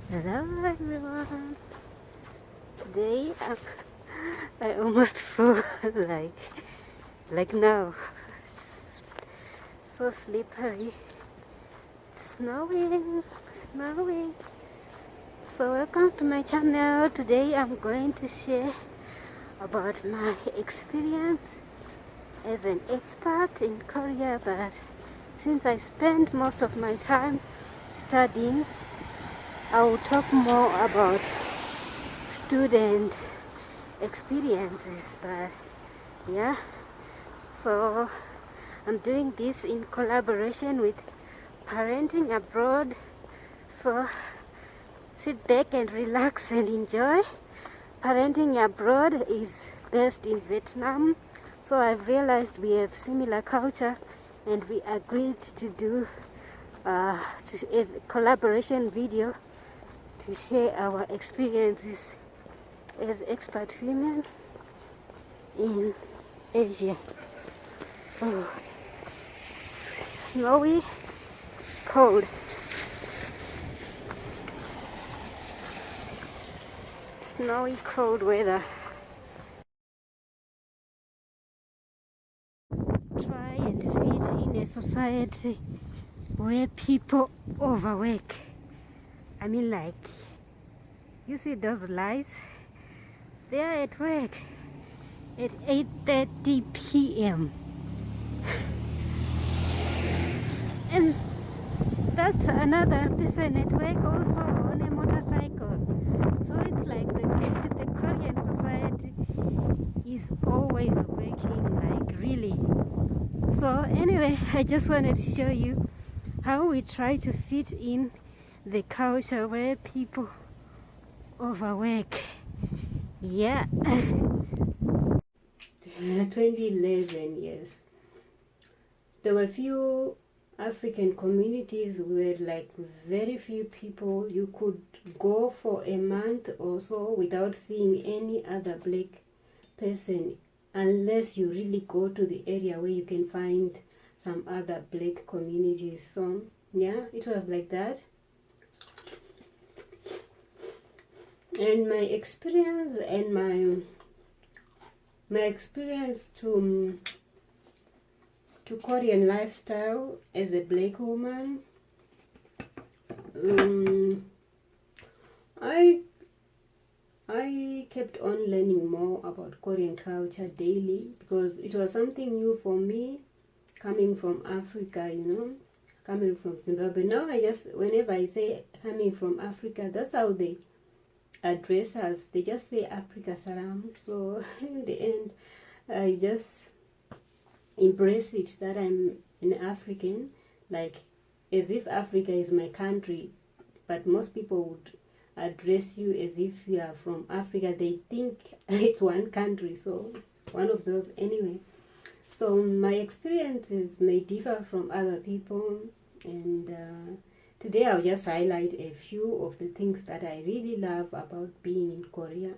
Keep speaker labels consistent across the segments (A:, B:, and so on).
A: Hello everyone. Today I almost feel like now. It's so slippery. Snowing, snowing. So welcome to my channel. Today I'm going to share about my experience as an expat in Korea, but since I spend most of my time studying, I will talk more about student experiences. But yeah, so I'm doing this in collaboration with Parenting Abroad. So sit back and relax and enjoy. Parenting Abroad is based in Vietnam, so I've realized we have similar culture, and we agreed to do a collaboration video to share our experiences as expat women in Asia. Oh, snowy, cold. Snowy, cold weather. Try and fit in a society where people overwork. I mean, like, you see those lights? They are at work at 8:30 p.m. and that's another person at work also on a motorcycle. So it's like the Korean society is always working, like, really. So anyway, I just wanted to show you how we try to fit in the culture where people overwork. Yeah. 2011, yes. There were few African communities where, like, very few people. You could go for a month or so without seeing any other black person, unless you really go to the area where you can find some other black communities. So yeah, it was like that. And my experience and my experience to Korean lifestyle as a black woman, I kept on learning more about Korean culture daily, because it was something new for me, coming from Africa, coming from Zimbabwe. Now whenever I say coming from Africa, that's how they address us. They just say Africa Salam. So in the end, I just embrace it that I'm an African, like, as if Africa is my country. But most people would address you as if you are from Africa. They think it's one country, so it's one of those anyway. So my experiences may differ from other people, and today I'll just highlight a few of the things that I really love about being in Korea.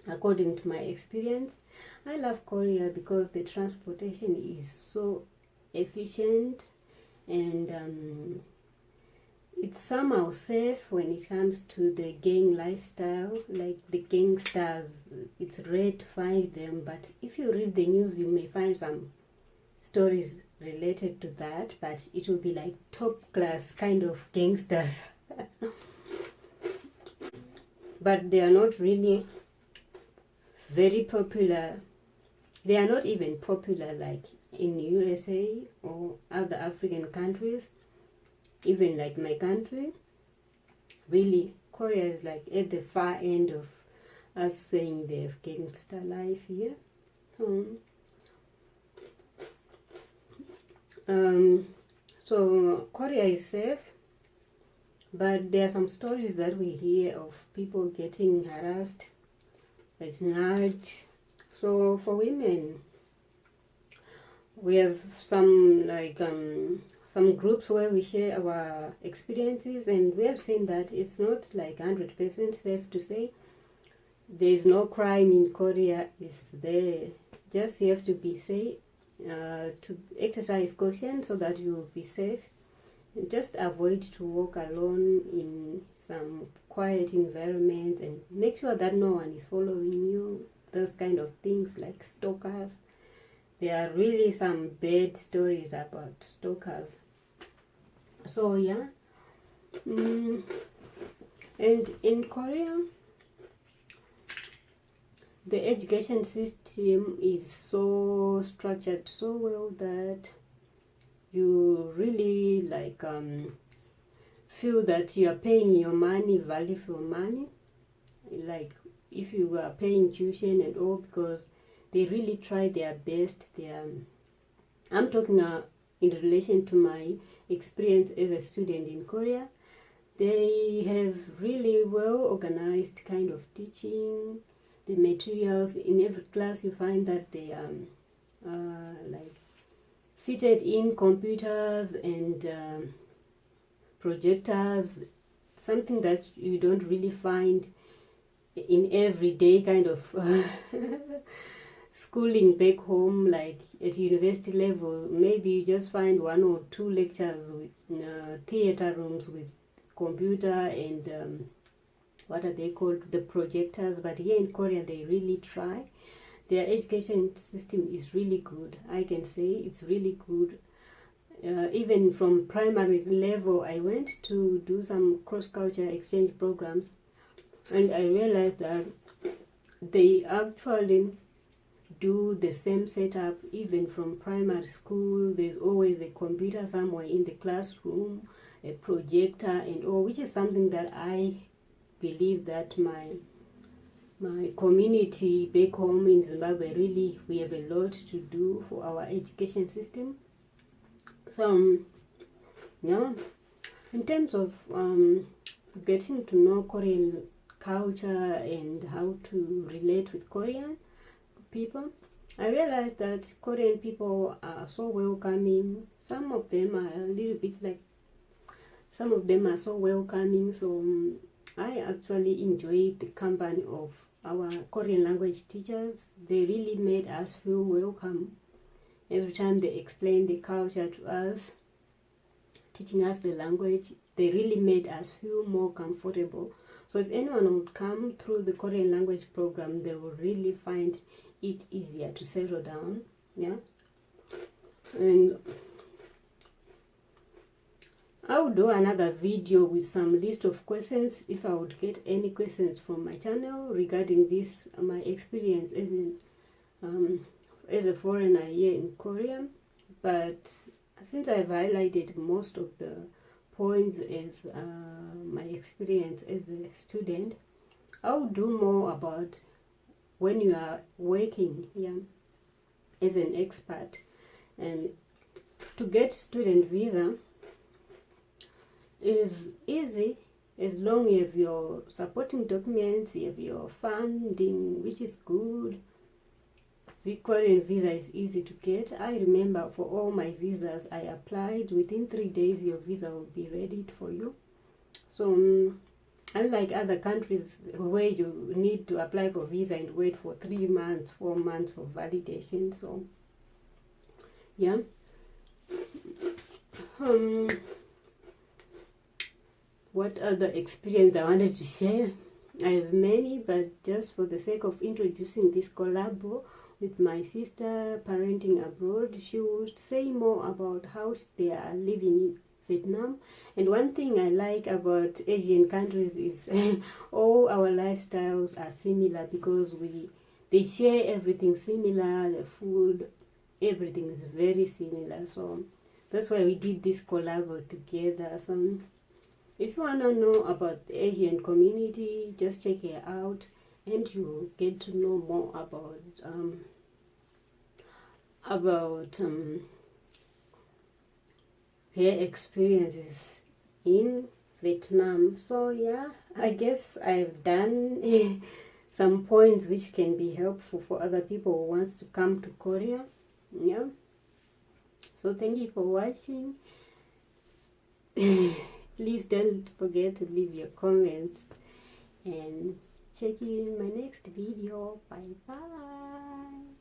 A: According to my experience, I love Korea because the transportation is so efficient, and it's somehow safe when it comes to the gang lifestyle. Like, the gangsters, it's rare to find them, but if you read the news, you may find some stories related to that, but it will be like top class kind of gangsters. But they are not really very popular. They are not even popular like in USA or other African countries, even like my country. Really, Korea is like at the far end of us saying they have gangster life here. So Korea is safe, but there are some stories that we hear of people getting harassed at night. So for women, we have some groups where we share our experiences, and we have seen that it's not like 100% safe to say. There is no crime in Korea. Is there? Just you have to be safe, to exercise caution so that you will be safe. And just avoid to walk alone in some quiet environment, and make sure that no one is following you. Those kind of things like stalkers. There are really some bad stories about stalkers. So yeah, and in Korea, the education system is so structured so well that you really like feel that you are paying your money, value for money, like if you are paying tuition and all, because they really try their best. I'm talking in relation to my experience as a student in Korea. They have really well organized kind of teaching. The materials in every class, you find that they like fitted in computers and projectors, something that you don't really find in everyday kind of schooling back home. Like at university level, maybe you just find 1 or 2 lectures with theater rooms with computer and what are they called, the projectors. But here in Korea, they really try. Their education system is really good. I can say it's really good. Even from primary level, I went to do some cross-culture exchange programs, and I realized that they actually do the same setup even from primary school. There's always a computer somewhere in the classroom, a projector and all, which is something that I believe that my community back home in Zimbabwe, really we have a lot to do for our education system. So yeah, in terms of getting to know Korean culture and how to relate with Korean people, I realized that Korean people are so welcoming. Some of them are a little bit like, some of them are so welcoming. So I actually enjoyed the company of our Korean language teachers. They really made us feel welcome every time they explained the culture to us, teaching us the language. They really made us feel more comfortable. So if anyone would come through the Korean language program, they will really find it easier to settle down. Yeah, and I will do another video with some list of questions if I would get any questions from my channel regarding this, my experience as a foreigner here in Korea. But since I've highlighted most of the points as my experience as a student, I'll do more about when you are working here as an expat. And to get student visa is easy as long you have your supporting documents, you have your funding, which is good. The Korean visa is easy to get. I remember for all my visas, I applied within 3 days. Your visa will be ready for you. So unlike other countries where you need to apply for visa and wait for 3 months, 4 months for validation. So yeah. What other experience I wanted to share? I have many, but just for the sake of introducing this collab with my sister parenting abroad, she would say more about how they are living in Vietnam. And one thing I like about Asian countries is all our lifestyles are similar, because they share everything similar, the food, everything is very similar. So that's why we did this collab together. So if you want to know about the Asian community, just check her out and you get to know more about her experiences in Vietnam. So yeah, I guess I've done some points which can be helpful for other people who wants to come to Korea. Yeah. So thank you for watching. Please don't forget to leave your comments and check you in my next video. Bye bye.